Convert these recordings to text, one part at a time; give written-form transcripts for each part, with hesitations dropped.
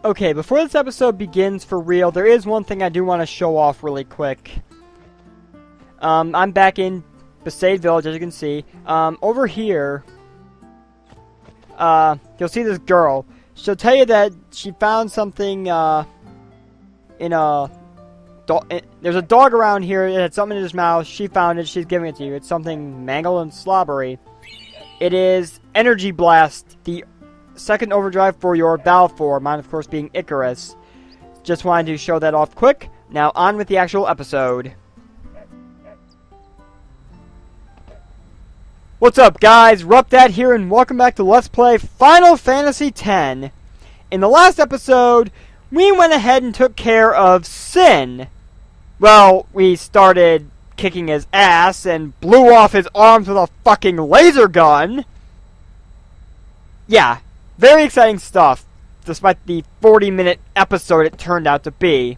Okay, before this episode begins for real, there is one thing I do want to show off really quick. I'm back in Besaid Village, as you can see. Over here, you'll see this girl. She'll tell you that she found something, in a... There's a dog around here, it had something in his mouth, she found it, she's giving it to you. It's something mangled and slobbery. It is Energy Blast, the second overdrive for your battle form, mine of course being Icarus. Just wanted to show that off quick. Now on with the actual episode. What's up guys, RuppDat here and welcome back to Let's Play Final Fantasy X. In the last episode, we went ahead and took care of Sin. Well, we started kicking his ass and blew off his arms with a fucking laser gun. Yeah. Very exciting stuff, despite the 40-minute episode it turned out to be.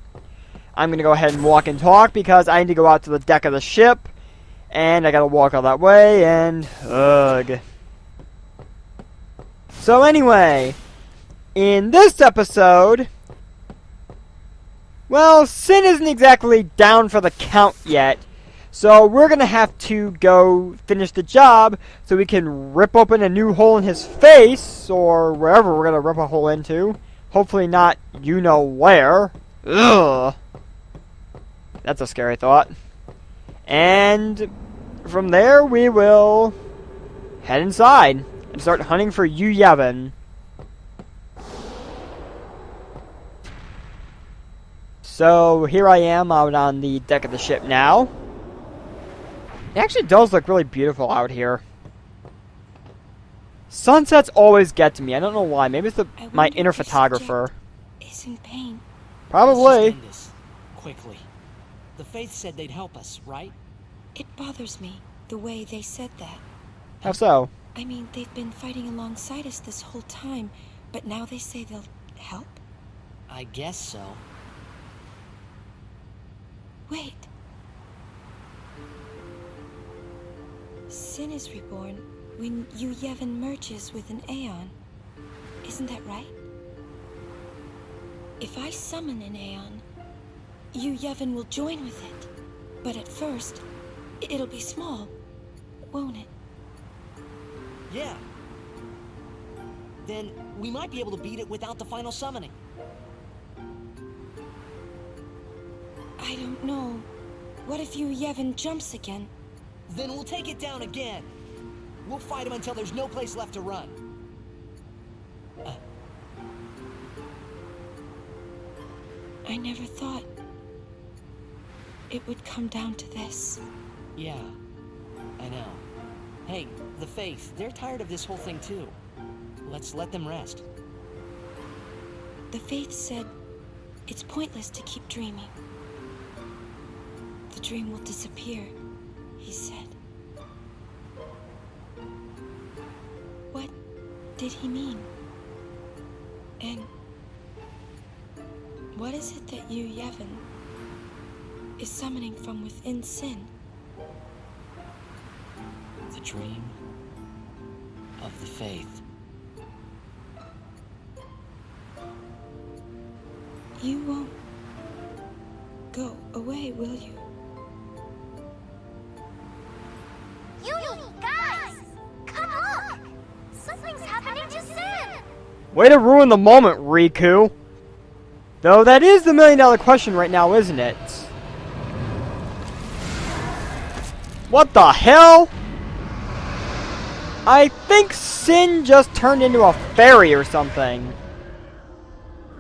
I'm going to go ahead and walk and talk because I need to go out to the deck of the ship. And I got to walk all that way and... ugh. So anyway, in this episode... well, Sin isn't exactly down for the count yet. So we're going to have to go finish the job so we can rip open a new hole in his face, or wherever we're going to rip a hole into. Hopefully not you-know-where. Ugh. That's a scary thought. And from there we will head inside and start hunting for Yu Yevon. So here I am out on the deck of the ship now. It actually does look really beautiful out here. Sunsets always get to me. I don't know why. Maybe it's my inner photographer. Is in pain. Probably. Let's just end this quickly. The Faith said they'd help us, right? It bothers me the way they said that. How so? I mean, they've been fighting alongside us this whole time, but now they say they'll help? I guess so. Wait. Sin is reborn when Yu Yevon merges with an Aeon. Isn't that right? If I summon an Aeon, Yu Yevon will join with it. But at first, it'll be small, won't it? Yeah. Then we might be able to beat it without the final summoning. I don't know. What if Yu Yevon jumps again? Then we'll take it down again. We'll fight him until there's no place left to run. I never thought it would come down to this. Yeah, I know. Hey, the Faith, they're tired of this whole thing too. Let's let them rest. The Faith said it's pointless to keep dreaming. The dream will disappear, he said. What did he mean? And what is it that Yu Yevon is summoning from within Sin? The dream of the Faith. You won't go away, will you? You guys! Come look! Something's happening to Sin! Way to ruin the moment, Riku! Though that is the million-dollar question right now, isn't it? What the hell? I think Sin just turned into a fairy or something.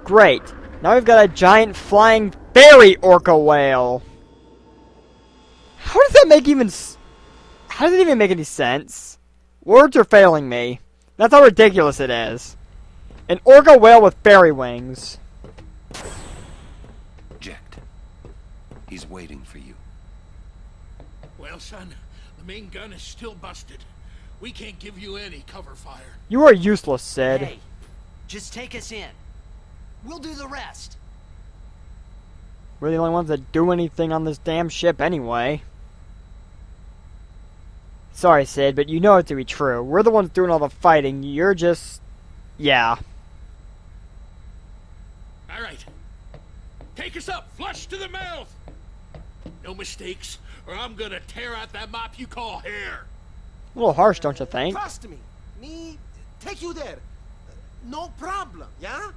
Great. Now we've got a giant flying fairy orca whale. How does that make even... how does it even make any sense? Words are failing me. That's how ridiculous it is. An orca whale with fairy wings. Eject. He's waiting for you. Well, son, the main gun is still busted. We can't give you any cover fire. You are useless, Sid. Hey, just take us in. We'll do the rest. We're the only ones that do anything on this damn ship anyway. Sorry, Sid, but you know it to be true. We're the ones doing all the fighting. You're just... yeah. Take us up, flush to the mouth! No mistakes, or I'm gonna tear out that mop you call hair. A little harsh, don't you think? Trust me. Me take you there. No problem, yeah?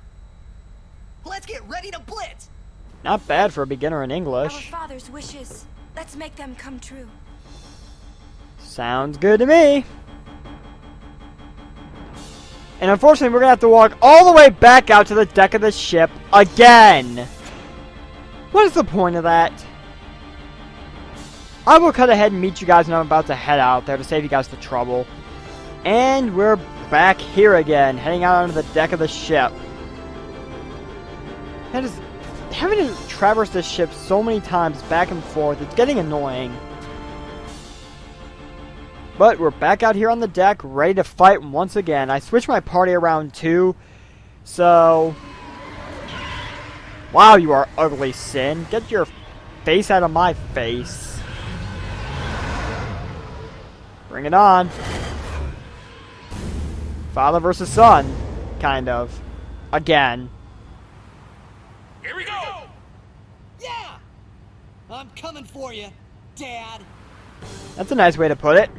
Let's get ready to blitz! Not bad for a beginner in Our English. father's wishes. Let's make them come true. Sounds good to me. And unfortunately, we're going to have to walk all the way back out to the deck of the ship again. What is the point of that? I will cut ahead and meet you guys when I'm about to head out there to save you guys the trouble. And we're back here again, heading out onto the deck of the ship. That is... having to traverse this ship so many times back and forth, it's getting annoying. But we're back out here on the deck, ready to fight once again. I switched my party around too, so... Wow, you are ugly, Sin. Get your face out of my face. Bring it on. Father versus son, kind of. Again. Here we go! Yeah! I'm coming for you, Dad. That's a nice way to put it.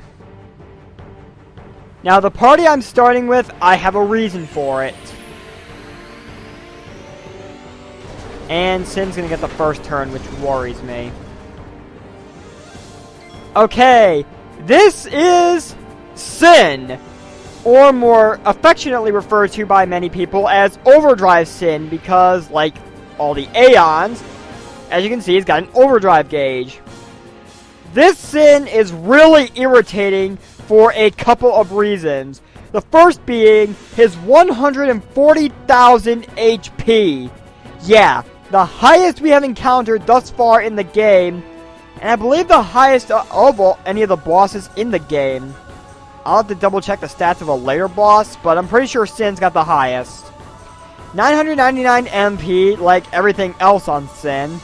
Now, the party I'm starting with, I have a reason for it. And Sin's gonna get the first turn, which worries me. Okay, this is Sin, or more affectionately referred to by many people as Overdrive Sin, because, like all the Aeons, as you can see, he's got an overdrive gauge. This Sin is really irritating for a couple of reasons. The first being his 140,000 HP. Yeah, the highest we have encountered thus far in the game, and I believe the highest of any of the bosses in the game. I'll have to double check the stats of a later boss, but I'm pretty sure Sin's got the highest. 999 MP, like everything else on Sin.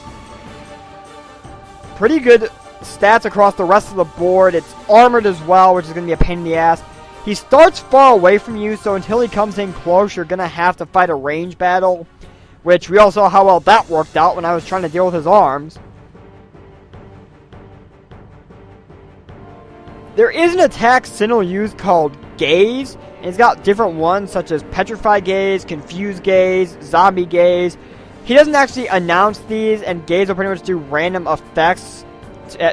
Pretty good stats across the rest of the board. It's armored as well, which is going to be a pain in the ass. He starts far away from you, so until he comes in close, you're going to have to fight a range battle, which we all saw how well that worked out when I was trying to deal with his arms. There is an attack Sin will use called Gaze, and it's got different ones such as Petrify Gaze, Confuse Gaze, Zombie Gaze. He doesn't actually announce these, and Gaze will pretty much do random effects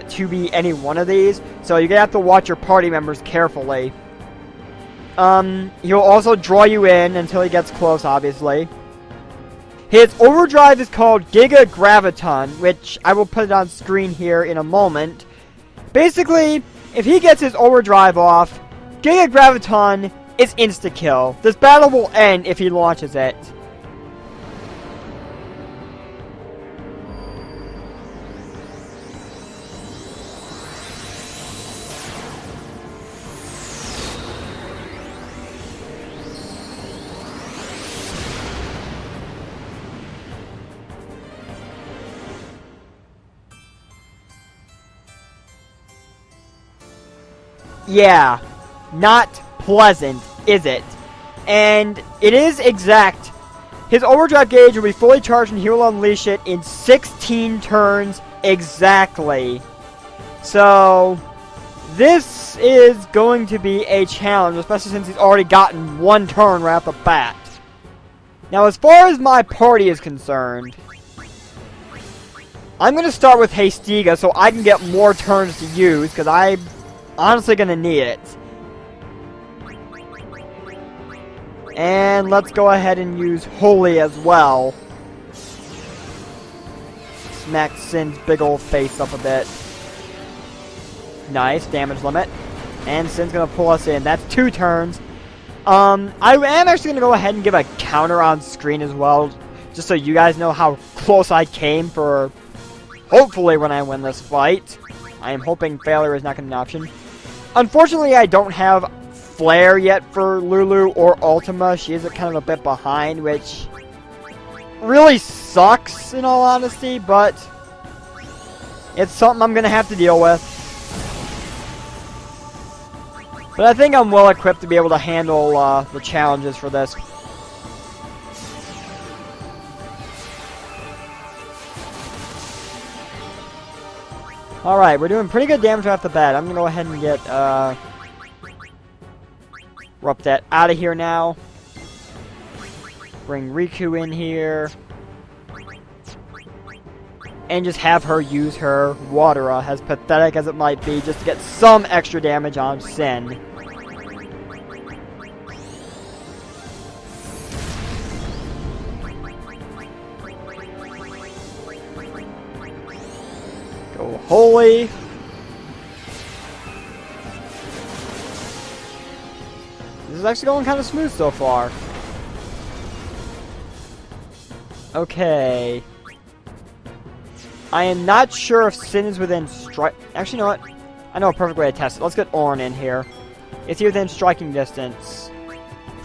to be any one of these, so you're gonna have to watch your party members carefully. He'll also draw you in until he gets close, obviously. His overdrive is called Giga-Graviton, which I will put it on screen here in a moment. Basically, if he gets his overdrive off, Giga-Graviton is insta-kill. This battle will end if he launches it. Yeah, not pleasant, is it? And it is exact. His overdrive gauge will be fully charged and he will unleash it in 16 turns exactly. So, this is going to be a challenge, especially since he's already gotten one turn right off the bat. Now, as far as my party is concerned, I'm going to start with Hastiga so I can get more turns to use, because I'm honestly going to need it. And let's go ahead and use Holy as well. Smack Sin's big old face up a bit. Nice, damage limit. And Sin's going to pull us in. That's 2 turns. I am actually going to go ahead and give a counter on screen as well, just so you guys know how close I came for, hopefully, when I win this fight. I am hoping failure is not going to be an option. Unfortunately, I don't have Flare yet for Lulu or Ultima. She is kind of a bit behind, which really sucks, in all honesty, but it's something I'm going to have to deal with. But I think I'm well equipped to be able to handle the challenges for this. Alright, we're doing pretty good damage off the bat. I'm gonna go ahead and get, RuppDat out of here now. Bring Riku in here. And just have her use her Watera, as pathetic as it might be, just to get some extra damage on Sin. Go Holy. This is actually going kind of smooth so far. Okay. I am not sure if Sin is within strike. Actually, you know what? I know a perfect way to test it. Let's get Auron in here. Is he within striking distance?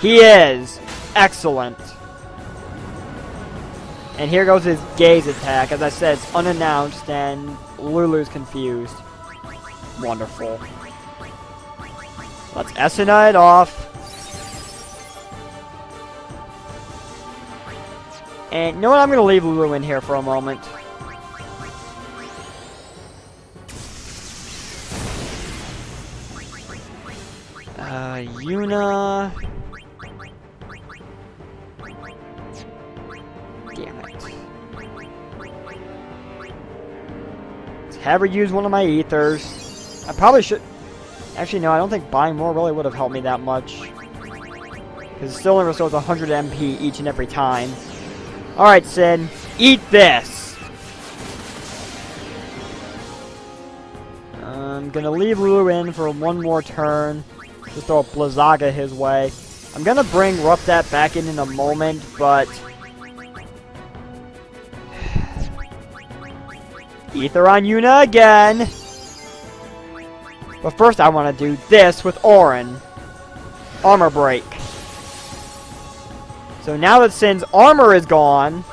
He is! Excellent. And here goes his gaze attack. As I said, it's unannounced and Lulu's confused. Wonderful. Let's Esuna it off. And you know what? I'm going to leave Lulu in here for a moment. Yuna. Damn it. Let's have her use one of my ethers. I probably should... Actually, no, I don't think buying more really would have helped me that much. Because it still only restores 100 MP each and every time. Alright, Sin. Eat this! I'm gonna leave Lulu in for one more turn. Just throw a Blizzaga his way. I'm gonna bring RuppDat back in a moment, but... Ether on Yuna again! But first I want to do this with Auron. Armor Break. So now that Sin's armor is gone...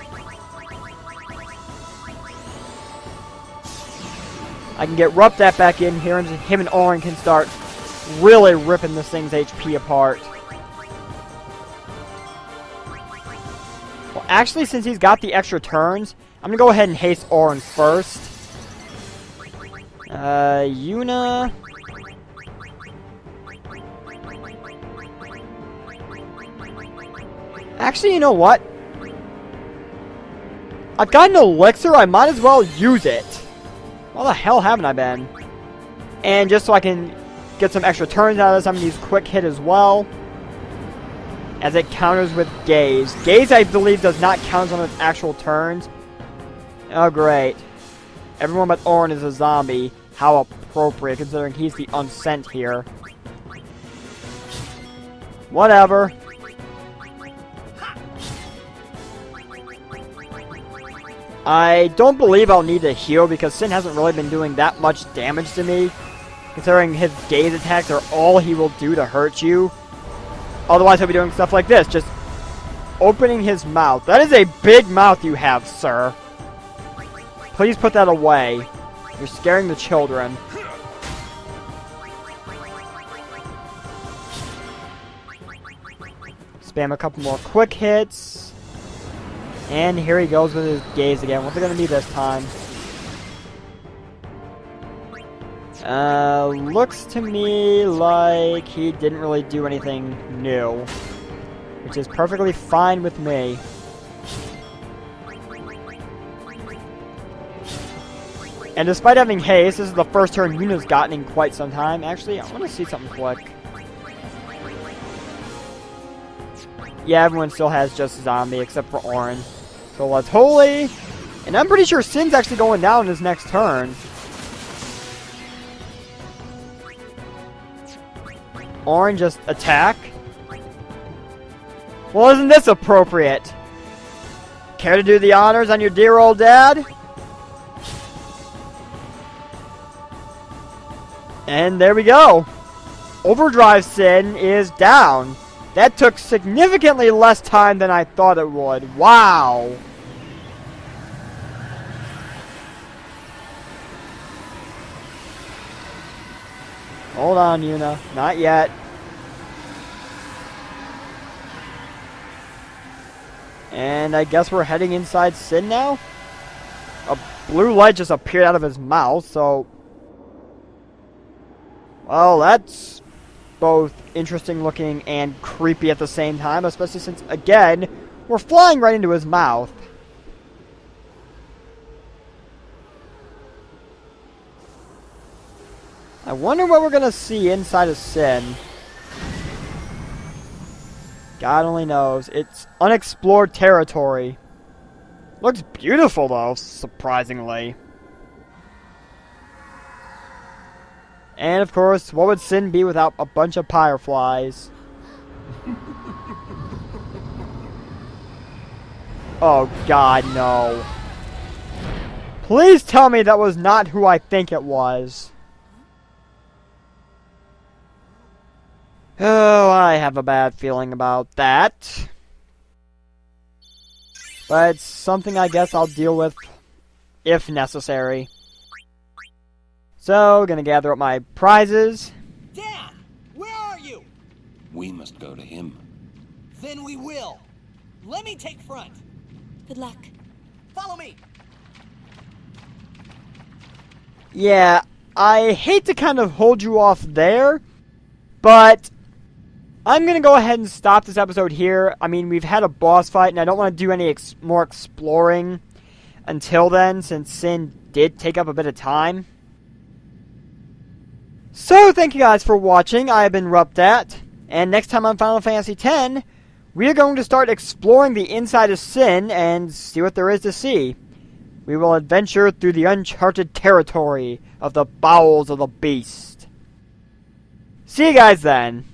I can get RuppDat back in here, and him and Auron can start really ripping this thing's HP apart. Well, actually, since he's got the extra turns, I'm gonna go ahead and haste Auron first. Yuna... Actually, you know what? I've got an elixir, I might as well use it. Where the hell haven't I been? And just so I can get some extra turns out of this, I'm going to use Quick Hit as well. As it counters with Gaze. Gaze, I believe, does not count on its actual turns. Oh, great. Everyone but Auron is a zombie. How appropriate, considering he's the unsent here. Whatever. I don't believe I'll need to heal because Sin hasn't really been doing that much damage to me. Considering his gaze attacks are all he will do to hurt you. Otherwise he'll be doing stuff like this. Just opening his mouth. That is a big mouth you have, sir. Please put that away. You're scaring the children. Spam a couple more quick hits. And here he goes with his gaze again. What's it going to be this time? Looks to me like he didn't really do anything new. Which is perfectly fine with me. And despite having haste, this is the first turn Yuna's gotten in quite some time. Actually, I want to see something quick. Yeah, everyone still has just Zombie except for Auron. So let's Holy. And I'm pretty sure Sin's actually going down his next turn. Auron just attack. Well, isn't this appropriate? Care to do the honors on your dear old dad? And there we go. Overdrive Sin is down. That took significantly less time than I thought it would. Wow. Hold on, Yuna. Not yet. And I guess we're heading inside Sin now? A blue light just appeared out of his mouth, so Well, that's both interesting looking and creepy at the same time, especially since, again, we're flying right into his mouth. I wonder what we're gonna see inside of Sin. God only knows. It's unexplored territory. Looks beautiful though, surprisingly. And of course, what would Sin be without a bunch of fireflies? Oh God, no. Please tell me that was not who I think it was. Oh, I have a bad feeling about that. But it's something I guess I'll deal with if necessary. So, gonna gather up my prizes. Dan! Where are you? We must go to him. Then we will. Let me take front. Good luck. Follow me. Yeah, I hate to kind of hold you off there, but I'm going to go ahead and stop this episode here. I mean, we've had a boss fight, and I don't want to do any more exploring until then, since Sin did take up a bit of time. So, thank you guys for watching. I have been RuppDat, and next time on Final Fantasy X, we are going to start exploring the inside of Sin and see what there is to see. We will adventure through the uncharted territory of the bowels of the beast. See you guys then.